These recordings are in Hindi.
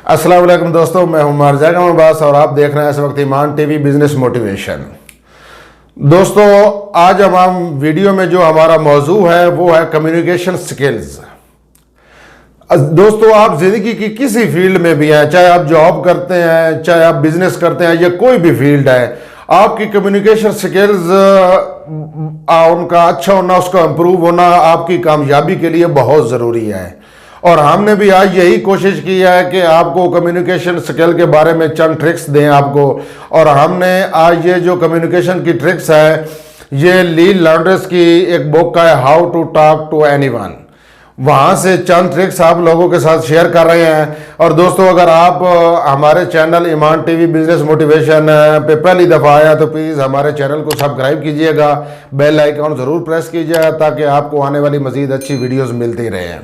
अस्सलाम वालेकुम दोस्तों, मैं हूं मारजागा अब्बास और आप देख रहे हैं इस वक्त ईमान टीवी बिजनेस मोटिवेशन। दोस्तों, आज हम वीडियो में जो हमारा मौजू है वो है कम्युनिकेशन स्किल्स। दोस्तों, आप जिंदगी की किसी फील्ड में भी हैं, चाहे आप जॉब करते हैं, चाहे आप बिजनेस करते हैं या कोई भी फील्ड है, आपकी कम्युनिकेशन स्किल्स उनका अच्छा होना, उसका इम्प्रूव होना आपकी कामयाबी के लिए बहुत ज़रूरी है। और हमने भी आज यही कोशिश की है कि आपको कम्युनिकेशन स्किल के बारे में चंद ट्रिक्स दें आपको। और हमने आज ये जो कम्युनिकेशन की ट्रिक्स है, ये ली लॉन्ड्रेस की एक बुक का है, how to talk to anyone. वहाँ से चंद ट्रिक्स आप लोगों के साथ शेयर कर रहे हैं। और दोस्तों, अगर आप हमारे चैनल ईमान टीवी बिजनेस मोटिवेशन पे पहली दफ़ा आया तो प्लीज़ हमारे चैनल को सब्सक्राइब कीजिएगा, बेल आइकन ज़रूर प्रेस कीजिएगा ताकि आपको आने वाली मज़ीद अच्छी वीडियोज़ मिलती रहें।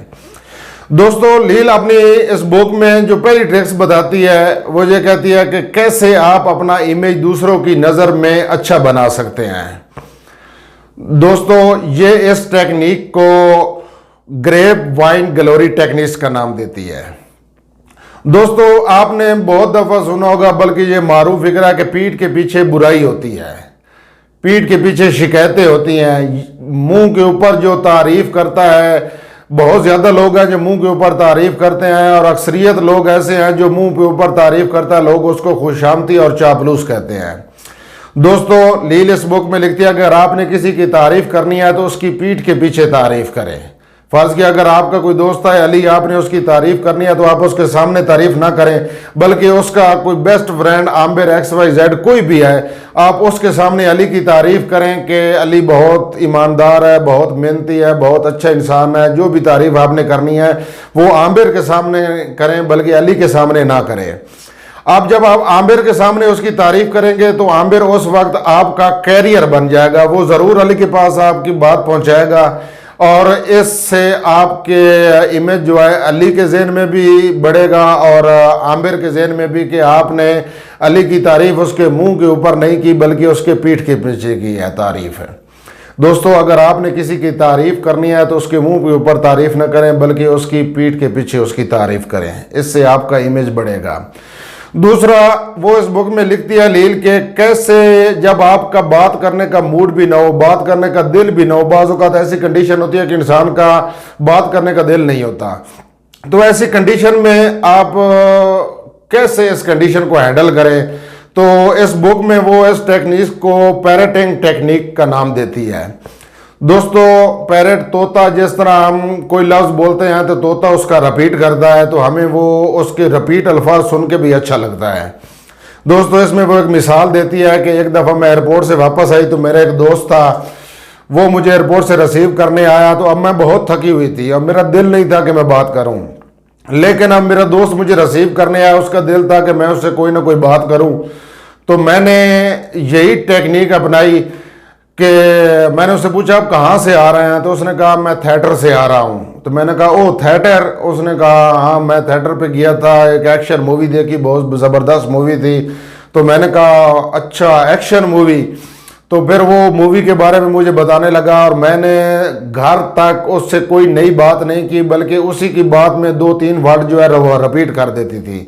दोस्तों, लील अपनी इस बुक में जो पहली ट्रिक्स बताती है वो ये कहती है कि कैसे आप अपना इमेज दूसरों की नज़र में अच्छा बना सकते हैं। दोस्तों, ये इस टेक्निक को ग्रेप वाइन ग्लोरी टेक्निक्स का नाम देती है। दोस्तों, आपने बहुत दफ़ा सुना होगा, बल्कि ये मारूफ फिक्र है कि पीठ के पीछे बुराई होती है, पीठ के पीछे शिकायतें होती हैं। मुंह के ऊपर जो तारीफ करता है, बहुत ज़्यादा लोग हैं जो मुंह के ऊपर तारीफ करते हैं, और अक्सरियत लोग ऐसे हैं जो मुंह के ऊपर तारीफ करता है, लोग उसको खुशामदी और चापलूस कहते हैं। दोस्तों, लील इस बुक में लिखती है अगर आपने किसी की तारीफ करनी है तो उसकी पीठ के पीछे तारीफ करें। फर्ज किया अगर आपका कोई दोस्त है अली, आपने उसकी तारीफ करनी है तो आप उसके सामने तारीफ ना करें, बल्कि उसका कोई बेस्ट फ्रेंड आमिर XYZ कोई भी है, आप उसके सामने अली की तारीफ करें कि अली बहुत ईमानदार है, बहुत मेहनती है, बहुत अच्छा इंसान है। जो भी तारीफ आपने करनी है वो आमिर के सामने करें, बल्कि अली के सामने ना करें। जब आप आमिर के सामने उसकी तारीफ करेंगे तो आमिर उस वक्त आपका कैरियर बन जाएगा, वो ज़रूर अली के पास आपकी बात पहुंचाएगा, और इससे आपके इमेज जो है अली के ज़हन में भी बढ़ेगा और आमिर के ज़हन में भी कि आपने अली की तारीफ उसके मुंह के ऊपर नहीं की बल्कि उसके पीठ के पीछे की है तारीफ है। दोस्तों, अगर आपने किसी की तारीफ करनी है तो उसके मुंह के ऊपर तारीफ ना करें बल्कि उसकी पीठ के पीछे उसकी तारीफ करें, इससे आपका इमेज बढ़ेगा। दूसरा, वो इस बुक में लिखती है लील के कैसे जब आपका बात करने का मूड भी ना हो, बात करने का दिल भी ना हो, बाज़ औक़ात ऐसी कंडीशन होती है कि इंसान का बात करने का दिल नहीं होता, तो ऐसी कंडीशन में आप कैसे इस कंडीशन को हैंडल करें, तो इस बुक में वो इस टेक्निक को पैरेटिंग टेक्निक का नाम देती है। दोस्तों, पैरेट तोता, जिस तरह हम कोई लफ्ज़ बोलते हैं तो तोता उसका रिपीट करता है, तो हमें वो उसके रिपीट अल्फाज सुन के भी अच्छा लगता है। दोस्तों, इसमें वो एक मिसाल देती है कि एक दफ़ा मैं एयरपोर्ट से वापस आई तो मेरा एक दोस्त था, वो मुझे एयरपोर्ट से रिसीव करने आया। तो अब मैं बहुत थकी हुई थी, अब मेरा दिल नहीं था कि मैं बात करूं, लेकिन अब मेरा दोस्त मुझे रिसीव करने आया, उसका दिल था कि मैं उससे कोई ना कोई बात करूं। तो मैंने यही टेक्निक अपनाई कि मैंने उससे पूछा आप कहाँ से आ रहे हैं, तो उसने कहा मैं थिएटर से आ रहा हूँ। तो मैंने कहा ओ थिएटर, उसने कहा हाँ मैं थिएटर पे गया था, एक एक्शन मूवी देखी, बहुत ज़बरदस्त मूवी थी। तो मैंने कहा अच्छा एक्शन मूवी, तो फिर वो मूवी के बारे में मुझे बताने लगा, और मैंने घर तक उससे कोई नई बात नहीं की बल्कि उसी की बात में 2-3 वर्ड जो है वो रिपीट कर देती थी।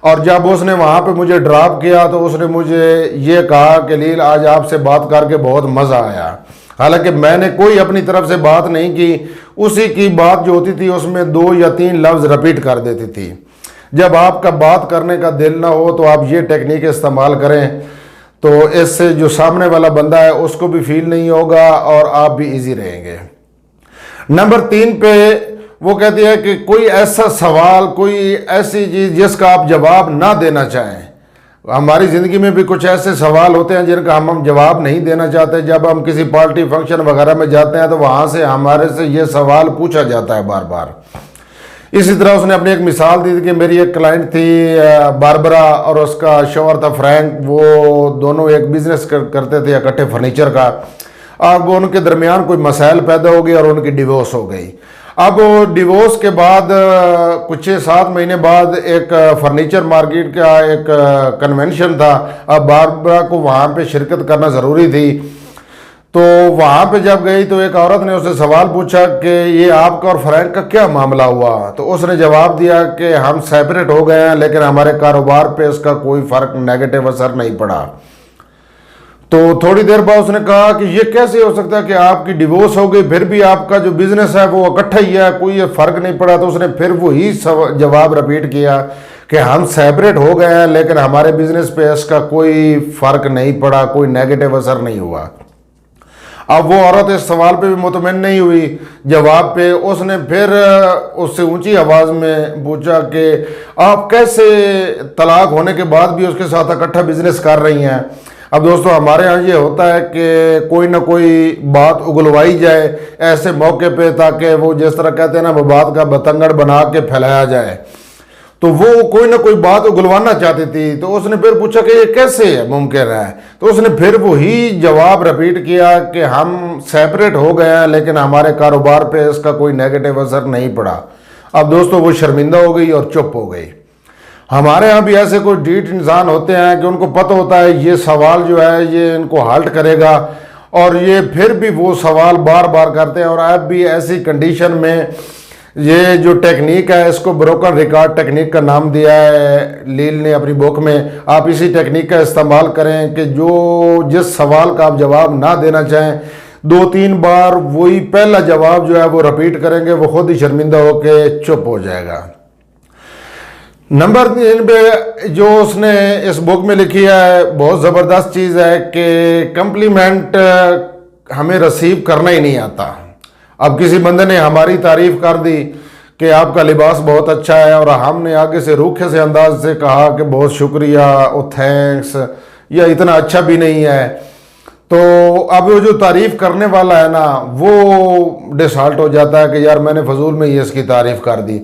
और जब उसने वहाँ पे मुझे ड्रॉप किया तो उसने मुझे ये कहा कि लील आज आपसे बात करके बहुत मज़ा आया। हालांकि मैंने कोई अपनी तरफ से बात नहीं की, उसी की बात जो होती थी उसमें 2 या 3 लफ्ज़ रिपीट कर देती थी। जब आपका बात करने का दिल ना हो तो आप ये टेक्निक इस्तेमाल करें, तो इससे जो सामने वाला बंदा है उसको भी फील नहीं होगा और आप भी ईजी रहेंगे। नंबर 3 पे वो कहती है कि कोई ऐसा सवाल, कोई ऐसी चीज़ जिसका आप जवाब ना देना चाहें। हमारी ज़िंदगी में भी कुछ ऐसे सवाल होते हैं जिनका हम जवाब नहीं देना चाहते। जब हम किसी पार्टी फंक्शन वगैरह में जाते हैं तो वहाँ से हमारे से ये सवाल पूछा जाता है बार बार। इसी तरह उसने अपनी एक मिसाल दी थी कि मेरी एक क्लाइंट थी बारबरा, और उसका शौहर था फ्रैंक, वो दोनों एक बिज़नेस करते थे इकट्ठे फर्नीचर का। अब उनके दरमियान कोई मसाइल पैदा हो गए और उनकी डिवोर्स हो गई। अब डिवोर्स के बाद कुछ 6-7 महीने बाद एक फर्नीचर मार्केट का एक कन्वेंशन था। अब बारबरा को वहाँ पे शिरकत करना ज़रूरी थी। तो वहाँ पे जब गई तो एक औरत ने उससे सवाल पूछा कि ये आपका और फ्रैंक का क्या मामला हुआ। तो उसने जवाब दिया कि हम सेपरेट हो गए हैं, लेकिन हमारे कारोबार पे इसका कोई फर्क, नेगेटिव असर नहीं पड़ा। तो थोड़ी देर बाद उसने कहा कि ये कैसे हो सकता है कि आपकी डिवोर्स हो गई फिर भी आपका जो बिजनेस है वो इकट्ठा ही है, कोई ये फर्क नहीं पड़ा। तो उसने फिर वही जवाब रिपीट किया कि हम सेपरेट हो गए हैं, लेकिन हमारे बिजनेस पे इसका कोई फर्क नहीं पड़ा, कोई नेगेटिव असर नहीं हुआ। अब वो औरत इस सवाल पे भी मुतमईन नहीं हुई जवाब पे। उसने फिर उससे ऊंची आवाज़ में पूछा कि आप कैसे तलाक होने के बाद भी उसके साथ इकट्ठा बिजनेस कर रही हैं। अब दोस्तों हमारे यहाँ ये होता है कि कोई ना कोई बात उगलवाई जाए ऐसे मौके पे, ताकि वो जिस तरह कहते हैं ना, वो बात का बतंगड़ बना के फैलाया जाए। तो वो कोई ना कोई बात उगलवाना चाहती थी। तो उसने फिर पूछा कि ये कैसे मुमकिन है। तो उसने फिर वही जवाब रिपीट किया कि हम सेपरेट हो गए हैं, लेकिन हमारे कारोबार पे इसका कोई नेगेटिव असर नहीं पड़ा। अब दोस्तों वो शर्मिंदा हो गई और चुप हो गई। हमारे यहाँ भी ऐसे कोई ढीठ इंसान होते हैं कि उनको पता होता है ये सवाल जो है ये इनको हाल्ट करेगा, और ये फिर भी वो सवाल बार बार करते हैं। और अब भी ऐसी कंडीशन में ये जो टेक्निक है इसको ब्रोकन रिकॉर्ड टेक्निक का नाम दिया है लील ने अपनी बुक में। आप इसी टेक्निक का इस्तेमाल करें कि जो जिस सवाल का आप जवाब ना देना चाहें 2-3 बार वही पहला जवाब जो है वो रिपीट करेंगे, वो खुद ही शर्मिंदा होकर चुप हो जाएगा। नंबर 3 पे जो उसने इस बुक में लिखी है बहुत ज़बरदस्त चीज़ है कि कम्प्लीमेंट हमें रिसीव करना ही नहीं आता। अब किसी बंदे ने हमारी तारीफ कर दी कि आपका लिबास बहुत अच्छा है, और हमने आगे से रूखे से अंदाज से कहा कि बहुत शुक्रिया, ओ थैंक्स, या इतना अच्छा भी नहीं है। तो अब वो जो तारीफ करने वाला है ना वो डिसहार्ट हो जाता है कि यार मैंने फजूल में ये इसकी तारीफ कर दी।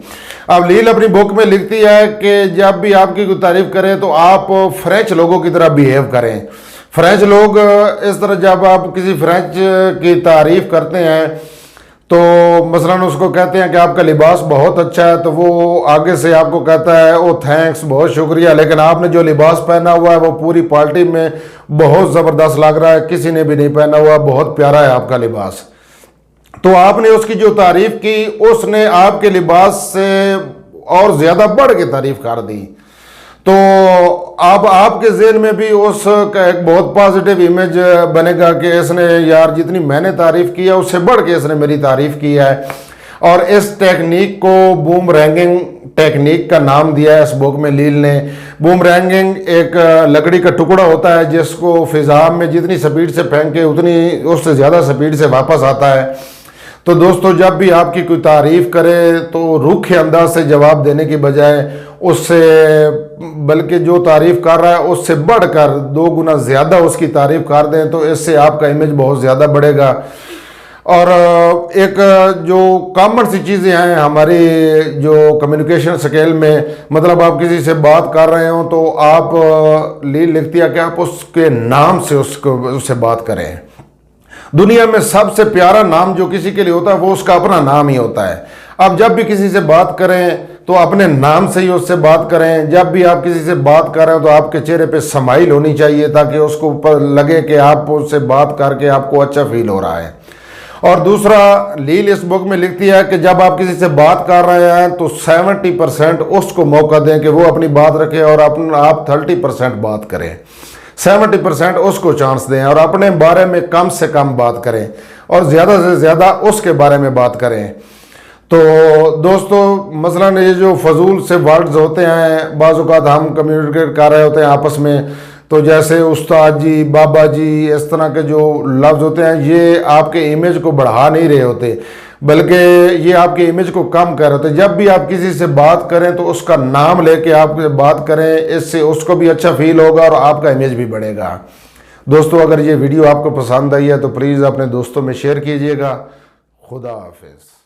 अब लील अपनी बुक में लिखती है कि जब भी आपकी कोई तारीफ करे तो आप फ्रेंच लोगों की तरह बिहेव करें। फ्रेंच लोग इस तरह, जब आप किसी फ्रेंच की तारीफ करते हैं तो मसलन उसको कहते हैं कि आपका लिबास बहुत अच्छा है, तो वो आगे से आपको कहता है ओ थैंक्स, बहुत शुक्रिया, लेकिन आपने जो लिबास पहना हुआ है वो पूरी पार्टी में बहुत ज़बरदस्त लग रहा है, किसी ने भी नहीं पहना हुआ, बहुत प्यारा है आपका लिबास। तो आपने उसकी जो तारीफ की उसने आपके लिबास से और ज़्यादा बढ़ के तारीफ कर दी। तो अब आपके ज़हन में भी उसका एक बहुत पॉजिटिव इमेज बनेगा कि इसने यार जितनी मैंने तारीफ़ की है उससे बढ़ के इसने मेरी तारीफ़ की है। और इस टेक्निक को बूमरैंगिंग टेक्निक का नाम दिया है इस बुक में लील ने। बूमरैंगिंग एक लकड़ी का टुकड़ा होता है जिसको फिज़ा में जितनी स्पीड से फेंके उतनी उससे ज़्यादा स्पीड से वापस आता है। तो दोस्तों जब भी आपकी कोई तारीफ़ करे तो रूखे अंदाज से जवाब देने की बजाय उससे, बल्कि जो तारीफ़ कर रहा है उससे बढ़कर 2 गुना ज़्यादा उसकी तारीफ़ कर दें, तो इससे आपका इमेज बहुत ज़्यादा बढ़ेगा। और एक जो कॉमन सी चीज़ें हैं हमारी जो कम्युनिकेशन स्किल में, मतलब आप किसी से बात कर रहे हो तो आप लील लिखती है कि आप उसके नाम से उससे बात करें। दुनिया में सबसे प्यारा नाम जो किसी के लिए होता है वो उसका अपना नाम ही होता है। अब जब भी किसी से बात करें तो अपने नाम से ही उससे बात करें। जब भी आप किसी से बात कर रहे हो तो आपके चेहरे पे स्माइल होनी चाहिए ताकि उसको ऊपर लगे कि आप उससे बात करके आपको अच्छा फील हो रहा है। और दूसरा, लील इस बुक में लिखती है कि जब आप किसी से बात कर रहे हैं तो 70% उसको मौका दें कि वो अपनी बात रखे, और आप 30% बात करें। 70% उसको चांस दें और अपने बारे में कम से कम बात करें और ज़्यादा से ज़्यादा उसके बारे में बात करें। तो दोस्तों मसलन ये जो फजूल से वर्ड्स होते हैं, बाज़ औक़ात हम कम्युनिकेट कर रहे होते हैं आपस में, तो जैसे उस्ताद जी, बाबा जी, इस तरह के जो लफ्ज़ होते हैं ये आपके इमेज को बढ़ा नहीं रहे होते, बल्कि ये आपके इमेज को कम कर रहे होते। जब भी आप किसी से बात करें तो उसका नाम लेके आप बात करें, इससे उसको भी अच्छा फील होगा और आपका इमेज भी बढ़ेगा। दोस्तों अगर ये वीडियो आपको पसंद आई है तो प्लीज़ अपने दोस्तों में शेयर कीजिएगा। खुदा हाफिज़।